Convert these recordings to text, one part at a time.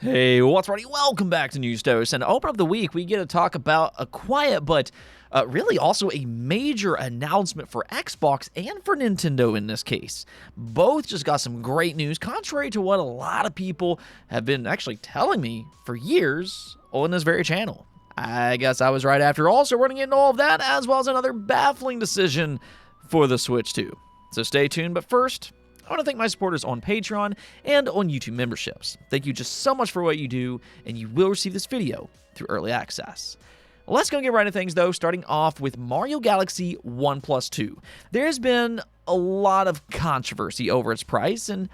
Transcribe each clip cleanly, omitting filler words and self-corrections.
Hey, what's ready? Welcome back to News Dose. And open up the week, we get to talk about a quiet but really also a major announcement for Xbox and for Nintendo in this case. Both just got some great news, contrary to what a lot of people have been actually telling me for years on this very channel. I guess I was right after all, so we're going to get into all of that, as well as another baffling decision for the Switch 2. So stay tuned, but first, I want to thank my supporters on Patreon and on YouTube memberships. Thank you just so much for what you do, and you will receive this video through early access. Let's go get right into things, though, starting off with Mario Galaxy 1+2. There's been a lot of controversy over its price, and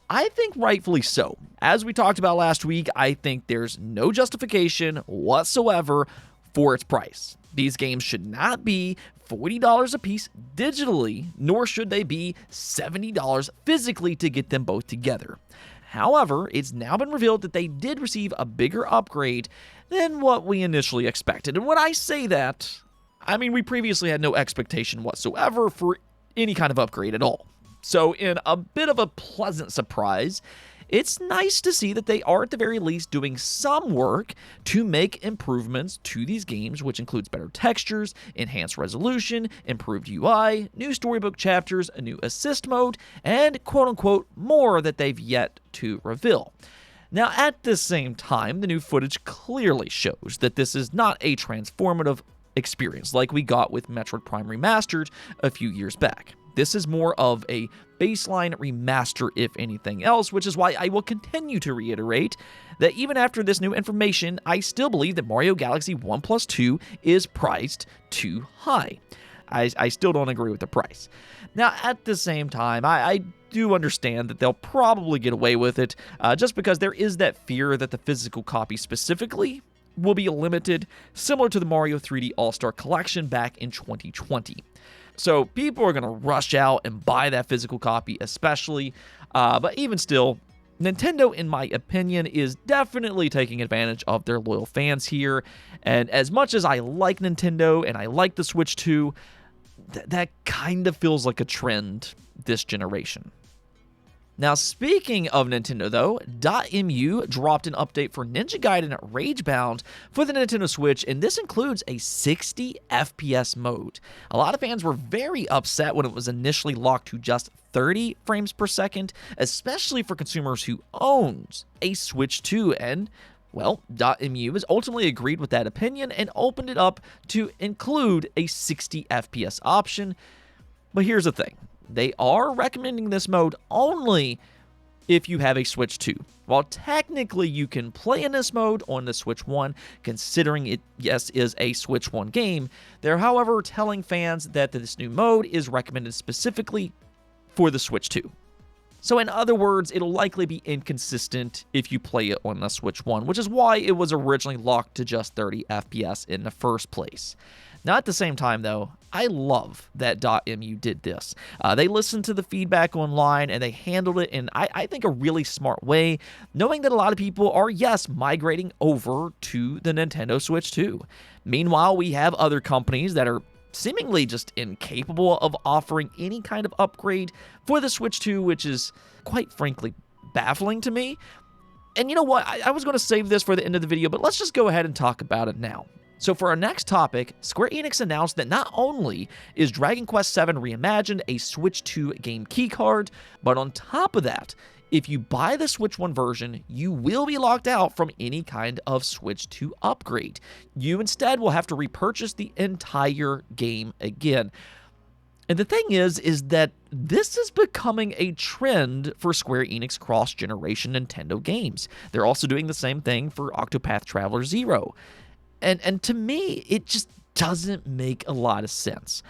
I think rightfully so. As we talked about last week, I think there's no justification whatsoever for its price. These games should not be $40 a piece digitally, nor should they be $70 physically to get them both together. However, it's now been revealed that they did receive a bigger upgrade than what we initially expected. And when I say that, I mean we previously had no expectation whatsoever for any kind of upgrade at all. So in a bit of a pleasant surprise, it's nice to see that they are at the very least doing some work to make improvements to these games, which includes better textures, enhanced resolution, improved UI, new storybook chapters, a new assist mode, and quote-unquote more that they've yet to reveal. Now, at the same time, the new footage clearly shows that this is not a transformative experience like we got with Metroid Prime Remastered a few years back. This is more of a baseline remaster, if anything else, which is why I will continue to reiterate that even after this new information, I still believe that Mario Galaxy 1+2 is priced too high. I still don't agree with the price. Now, at the same time, I do understand that they'll probably get away with it, just because there is that fear that the physical copy specifically will be limited, similar to the Mario 3D All-Star Collection back in 2020. So people are going to rush out and buy that physical copy especially, but even still, Nintendo, in my opinion, is definitely taking advantage of their loyal fans here, and as much as I like Nintendo and I like the Switch 2, that kind of feels like a trend this generation. Now, speaking of Nintendo, though, .mu dropped an update for Ninja Gaiden Ragebound for the Nintendo Switch, and this includes a 60 FPS mode. A lot of fans were very upset when it was initially locked to just 30 frames per second, especially for consumers who owns a Switch 2, and well, .mu has ultimately agreed with that opinion and opened it up to include a 60 FPS option. But here's the thing. They are recommending this mode only if you have a Switch 2. While technically you can play in this mode on the Switch 1, considering it, yes, is a Switch 1 game, they're, however, telling fans that this new mode is recommended specifically for the Switch 2. So in other words, it'll likely be inconsistent if you play it on the Switch 1, which is why it was originally locked to just 30 FPS in the first place. Now, at the same time, though, I love that .mu did this. They listened to the feedback online, and they handled it in, I think, a really smart way, knowing that a lot of people are, yes, migrating over to the Nintendo Switch 2. Meanwhile, we have other companies that are seemingly just incapable of offering any kind of upgrade for the Switch 2, which is, quite frankly, baffling to me. And you know what? I was going to save this for the end of the video, but let's just go ahead and talk about it now. So for our next topic, Square Enix announced that not only is Dragon Quest VII Reimagined a Switch 2 game keycard, but on top of that, if you buy the Switch 1 version, you will be locked out from any kind of Switch 2 upgrade. You instead will have to repurchase the entire game again. And the thing is that this is becoming a trend for Square Enix cross-generation Nintendo games. They're also doing the same thing for Octopath Traveler 0. And to me, it just doesn't make a lot of sense.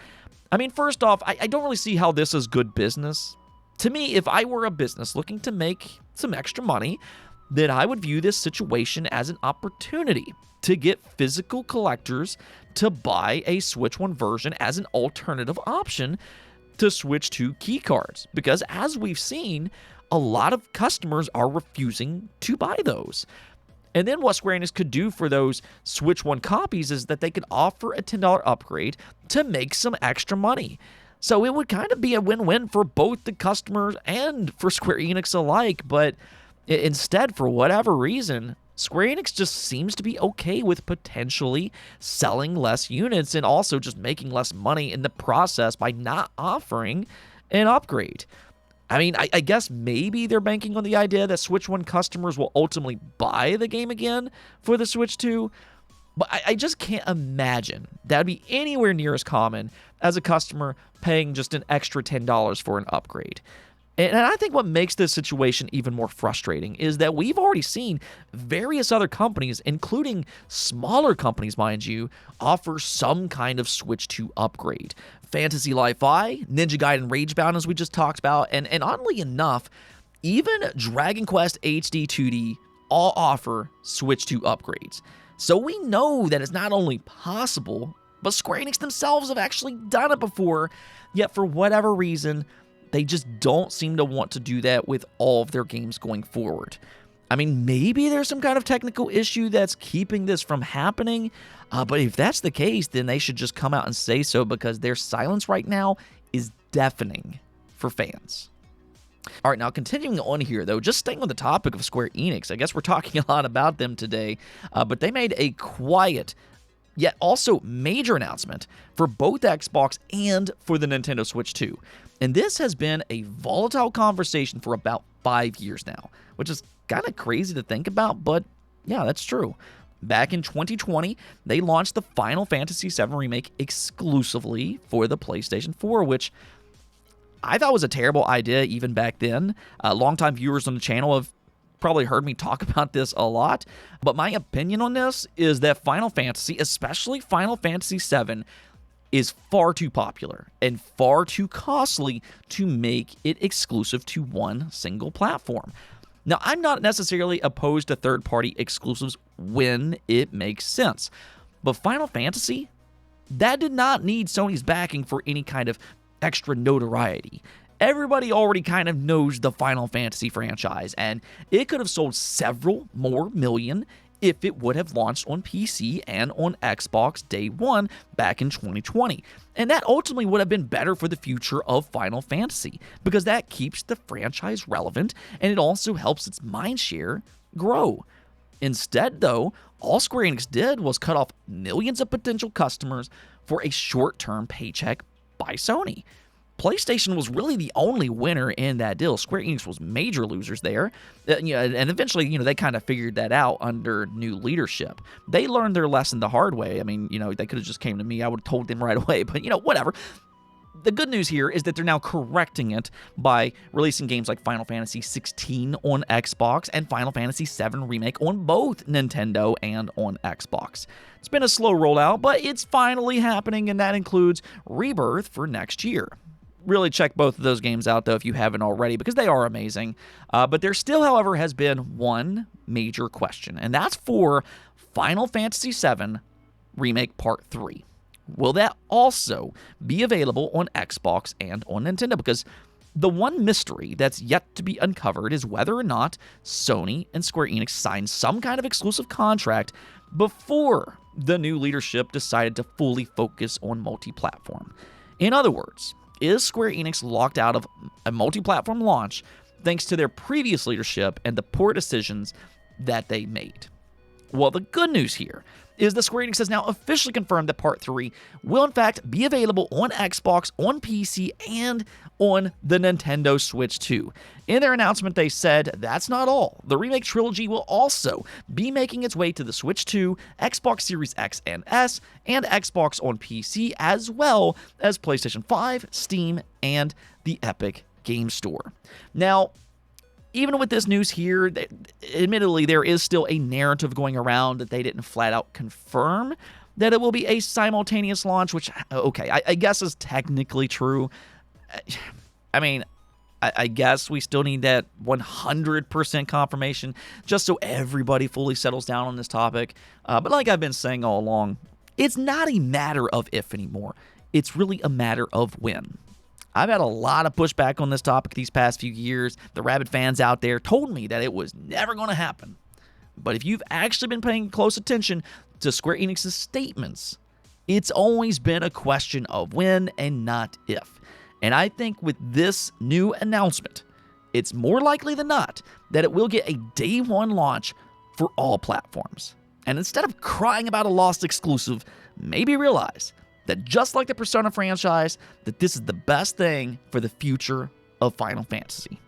I mean, first off, I don't really see how this is good business. To me, if I were a business looking to make some extra money, then I would view this situation as an opportunity to get physical collectors to buy a Switch 1 version as an alternative option to Switch 2 keycards. Because as we've seen, a lot of customers are refusing to buy those. And then what Square Enix could do for those Switch 1 copies is that they could offer a $10 upgrade to make some extra money. So it would kind of be a win-win for both the customers and for Square Enix alike, but Instead, for whatever reason, Square Enix just seems to be okay with potentially selling less units and also just making less money in the process by not offering an upgrade. I mean, I guess maybe they're banking on the idea that Switch 1 customers will ultimately buy the game again for the Switch 2, but I just can't imagine that would be anywhere near as common as a customer paying just an extra $10 for an upgrade. And I think what makes this situation even more frustrating is that we've already seen various other companies, including smaller companies, mind you, offer some kind of Switch 2 upgrade. Fantasy Life I, Ninja Gaiden Ragebound, as we just talked about, and oddly enough, even Dragon Quest HD 2D all offer Switch 2 upgrades. So we know that it's not only possible, but Square Enix themselves have actually done it before, yet for whatever reason, they just don't seem to want to do that with all of their games going forward. I mean, maybe there's some kind of technical issue that's keeping this from happening, but if that's the case, then they should just come out and say so, because their silence right now is deafening for fans. All right, now continuing on here, though, just staying on the topic of Square Enix, I guess we're talking a lot about them today, but they made a quiet yet also major announcement for both Xbox and for the Nintendo Switch 2. And this has been a volatile conversation for about 5 years now, which is kind of crazy to think about, but yeah, that's true. Back in 2020, they launched the Final Fantasy VII Remake exclusively for the PlayStation 4, which I thought was a terrible idea even back then. Longtime viewers on the channel have probably heard me talk about this a lot, but my opinion on this is that Final Fantasy, especially Final Fantasy VII, is far too popular and far too costly to make it exclusive to one single platform. Now, I'm not necessarily opposed to third-party exclusives when it makes sense, but Final Fantasy, that did not need Sony's backing for any kind of extra notoriety. Everybody already kind of knows the Final Fantasy franchise, and it could have sold several more million if it would have launched on PC and on Xbox day one back in 2020. And that ultimately would have been better for the future of Final Fantasy, because that keeps the franchise relevant and it also helps its mindshare grow. Instead, though, all Square Enix did was cut off millions of potential customers for a short-term paycheck by Sony. PlayStation was really the only winner in that deal. Square Enix was major losers there. And eventually, they kind of figured that out under new leadership. They learned their lesson the hard way. I mean, they could have just came to me. I would have told them right away, but whatever. The good news here is that they're now correcting it by releasing games like Final Fantasy XVI on Xbox and Final Fantasy VII Remake on both Nintendo and on Xbox. It's been a slow rollout, but it's finally happening, and that includes Rebirth for next year. Really check both of those games out, though, if you haven't already, because they are amazing. But there still, however, has been one major question, and that's for Final Fantasy VII Remake Part 3. Will that also be available on Xbox and on Nintendo? Because the one mystery that's yet to be uncovered is whether or not Sony and Square Enix signed some kind of exclusive contract before the new leadership decided to fully focus on multi-platform. In other words, is Square Enix locked out of a multi-platform launch thanks to their previous leadership and the poor decisions that they made? Well, the good news here is that Square Enix has now officially confirmed that Part 3 will in fact be available on Xbox, on PC, and on the Nintendo Switch 2. In their announcement, they said that's not all. The remake trilogy will also be making its way to the Switch 2, Xbox Series X and S, and Xbox on PC, as well as PlayStation 5, Steam, and the Epic Game Store. Now, even with this news here, admittedly, there is still a narrative going around that they didn't flat out confirm that it will be a simultaneous launch, which, okay, I guess is technically true. I mean, I guess we still need that 100% confirmation just so everybody fully settles down on this topic. But like I've been saying all along, it's not a matter of if anymore. It's really a matter of when. I've had a lot of pushback on this topic these past few years. The rabid fans out there told me that it was never going to happen. But if you've actually been paying close attention to Square Enix's statements, it's always been a question of when and not if. And I think with this new announcement, it's more likely than not that it will get a day one launch for all platforms. And instead of crying about a lost exclusive, maybe realize that just like the Persona franchise, that this is the best thing for the future of Final Fantasy.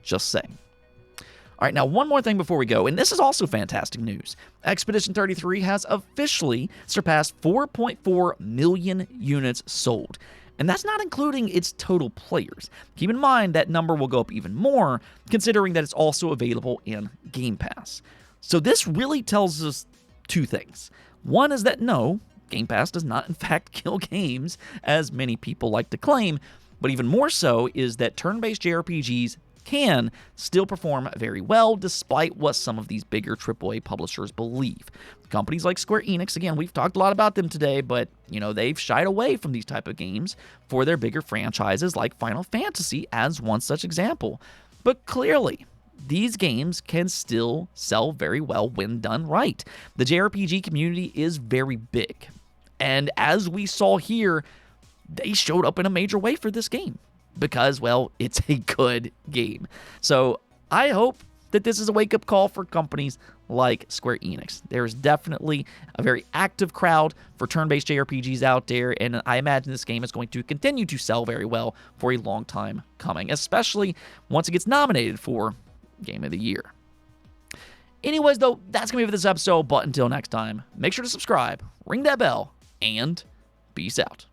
Just saying. All right, now one more thing before we go, and this is also fantastic news. Expedition 33 has officially surpassed 4.4 million units sold. And that's not including its total players. Keep in mind that number will go up even more, considering that it's also available in Game Pass. So this really tells us two things. One is that no, Game Pass does not in fact kill games, as many people like to claim, but even more so is that turn-based JRPGs can still perform very well despite what some of these bigger AAA publishers believe. Companies like Square Enix, again, we've talked a lot about them today, but they've shied away from these type of games for their bigger franchises like Final Fantasy as one such example. But clearly, these games can still sell very well when done right. The JRPG community is very big. And as we saw here, they showed up in a major way for this game. Because, well, it's a good game. So I hope that this is a wake-up call for companies like Square Enix. There's definitely a very active crowd for turn-based JRPGs out there, and I imagine this game is going to continue to sell very well for a long time coming, especially once it gets nominated for Game of the Year. Anyways, though, that's going to be it for this episode, but until next time, make sure to subscribe, ring that bell, and peace out.